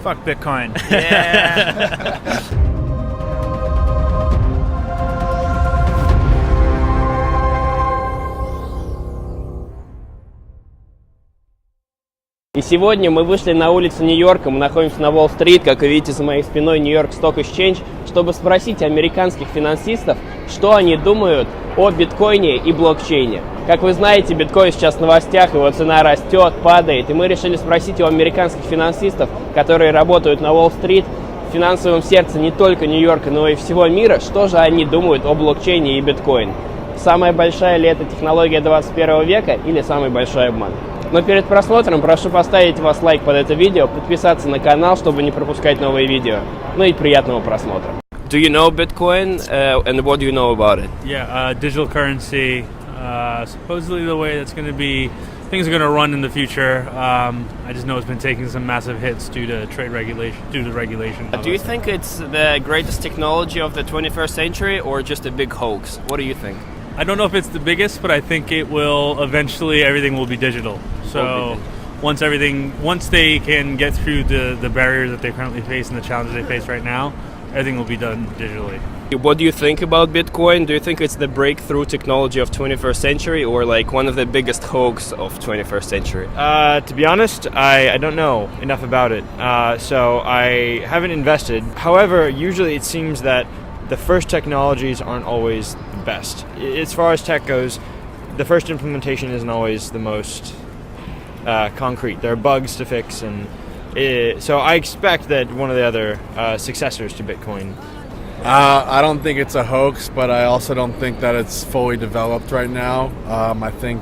Fuck Bitcoin. Yeah. И сегодня мы вышли на улицу Нью-Йорка, мы находимся на уолл-стрит, как вы видите за моей спиной Нью-Йорк Stock Exchange, чтобы спросить американских финансистов, что они думают о биткоине и блокчейне. Как вы знаете, биткоин сейчас в новостях, его цена растет, падает, и мы решили спросить у американских финансистов, которые работают на уолл-стрит, в финансовом сердце не только Нью-Йорка, но и всего мира, что же они думают о блокчейне и биткоин. Самая большая ли это технология 21 века или самый большой обман? Но перед просмотром прошу поставить вас лайк под это видео, подписаться на канал, чтобы не пропускать новые видео. Ну и приятного просмотра. Do you know Bitcoin and what do you know about it? Yeah, digital currency. Supposedly the way that's going to be, things are going to run in the future. I just know it's been taking some massive hits due to trade regulation, due to regulation. Do you think it's the greatest technology of the 21st century or just a big hoax? What do you think? I don't know if it's the biggest, but I think it will eventually, everything will be digital. So once they can get through the barriers that they currently face and the challenges they face right now, everything will be done digitally. What do you think about Bitcoin? Do you think it's the breakthrough technology of 21st century or like one of the biggest hoax of 21st century? To be honest, I don't know enough about it, so I haven't invested. However, usually it seems that the first technologies aren't always the best. As far as tech goes, the first implementation isn't always the most concrete. There are bugs to fix, and so I expect that one of the other successors to Bitcoin. I don't think it's a hoax, but I also don't think that it's fully developed right now. I think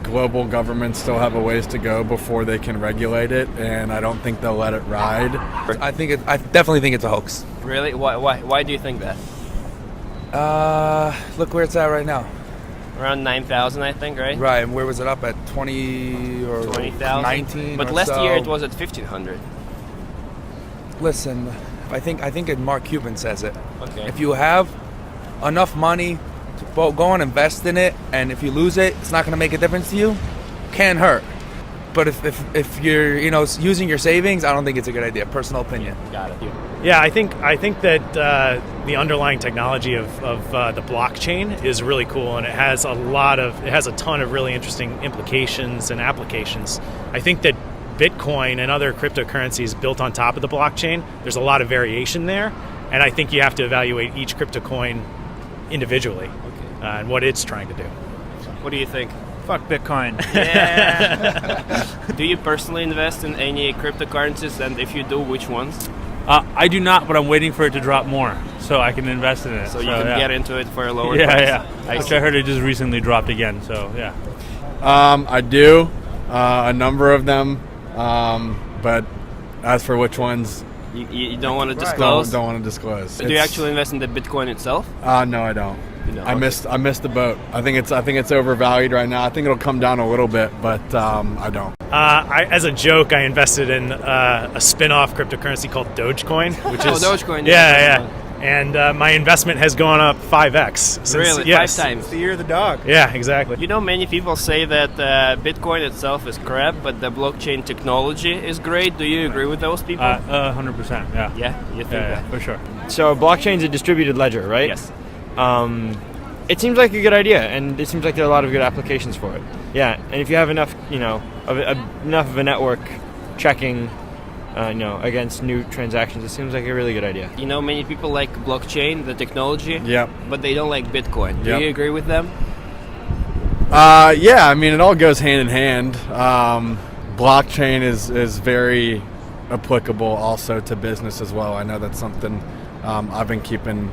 global governments still have a ways to go before they can regulate it, and I don't think they'll let it ride. I definitely think it's a hoax. Really? Why do you think that? Look where it's at right now. Around 9,000, I think, right? Right, and where was it up at 20 or 20,000? 19? But or last so. year it was at 1,500. Listen, I think Mark Cuban says it. Okay. If you have enough money to go and invest in it, and if you lose it, it's not going to make a difference to you. Can't hurt. But if you're using your savings, I don't think it's a good idea. Personal opinion. Got it. Yeah, I think that the underlying technology of the blockchain is really cool, and it has a ton of really interesting implications and applications. I think that Bitcoin and other cryptocurrencies built on top of the blockchain, there's a lot of variation there, and I think you have to evaluate each crypto coin individually and what it's trying to do. What do you think? Fuck Bitcoin. Yeah. Do you personally invest in any cryptocurrencies, and if you do, which ones? I do not, but I'm waiting for it to drop more so I can invest in it. So you can get into it for a lower price. Yeah. Which I heard it just recently dropped again. So yeah. I do a number of them, but as for which ones, you don't want to disclose. Don't want to disclose. But do you actually invest in the Bitcoin itself? No, I don't. I missed the boat. I think it's overvalued right now. I think it'll come down a little bit, but I don't. As a joke, I invested in a spin-off cryptocurrency called Dogecoin, which is Dogecoin. Yeah. And my investment has gone up 5x. Since, Really? yes. 5 times? The year of the dog. Yeah, exactly. You know, many people say that Bitcoin itself is crap, but the blockchain technology is great. Do you agree with those people? 100%. Yeah. Yeah, you think Yeah, that? for sure. So blockchain's a distributed ledger, right? Yes. It seems like a good idea, and it seems like there are a lot of good applications for it. Yeah, and if you have enough, enough of a network checking, against new transactions, it seems like a really good idea. You know, many people like blockchain, the technology. Yep. But they don't like Bitcoin. Do Yep. you agree with them? Yeah, I mean, it all goes hand in hand. Blockchain is very applicable also to business as well. I know that's something I've been keeping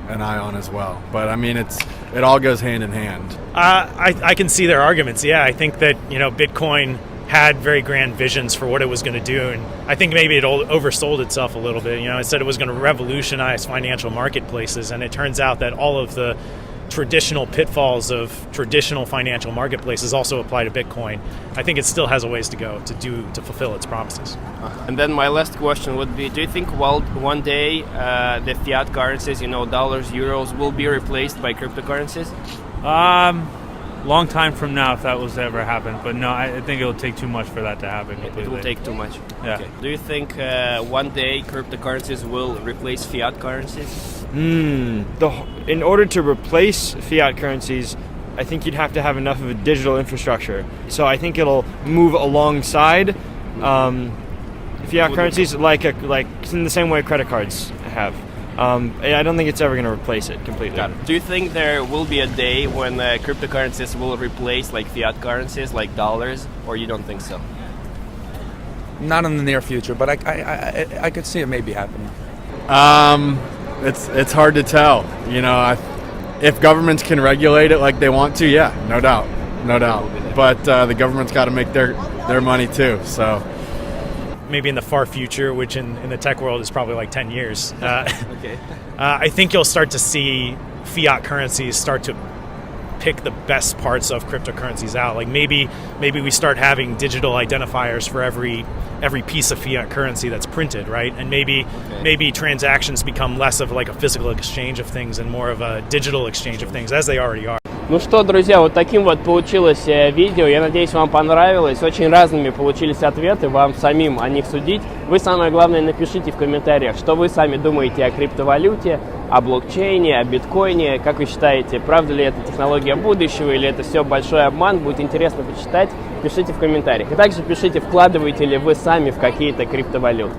an eye on as well. But I mean, it all goes hand in hand. I can see their arguments. Yeah, I think that Bitcoin had very grand visions for what it was going to do, and I think maybe it oversold itself a little bit. It said it was going to revolutionize financial marketplaces, and it turns out that all of the traditional pitfalls of traditional financial marketplaces also apply to Bitcoin. I think it still has a ways to go to fulfill its promises. And then my last question would be, do you think one day the fiat currencies, dollars, euros, will be replaced by cryptocurrencies? long time from now if that was to ever happen. But no, I think it'll take too much for that to happen completely. It will take too much. Yeah. Okay. Do you think one day cryptocurrencies will replace fiat currencies? In order to replace fiat currencies, I think you'd have to have enough of a digital infrastructure. So I think it'll move alongside fiat currencies, like in the same way credit cards have. I don't think it's ever going to replace it completely. Do you think there will be a day when cryptocurrencies will replace like fiat currencies, like dollars, or you don't think so? Not in the near future, but I could see it maybe happening. It's hard to tell. You know, if governments can regulate it like they want to, yeah, no doubt. But the government's got to make their money too. So Maybe in the far future, which in the tech world is probably like 10 years. Okay. I think you'll start to see fiat currencies start to pick the best parts of cryptocurrencies out. Like maybe we start having digital identifiers for every piece of fiat currency that's printed, right? And maybe transactions become less of like a physical exchange of things and more of a digital exchange of things, as they already are. Ну что, друзья, вот таким вот получилось видео. Я надеюсь, вам понравилось. Очень разными получились ответы, вам самим о них судить. Вы, самое главное, напишите в комментариях, что вы сами думаете о криптовалюте, о блокчейне, о биткоине. Как вы считаете, правда ли это технология будущего или это все большой обман? Будет интересно почитать. Пишите в комментариях. И также пишите, вкладываете ли вы сами в какие-то криптовалюты.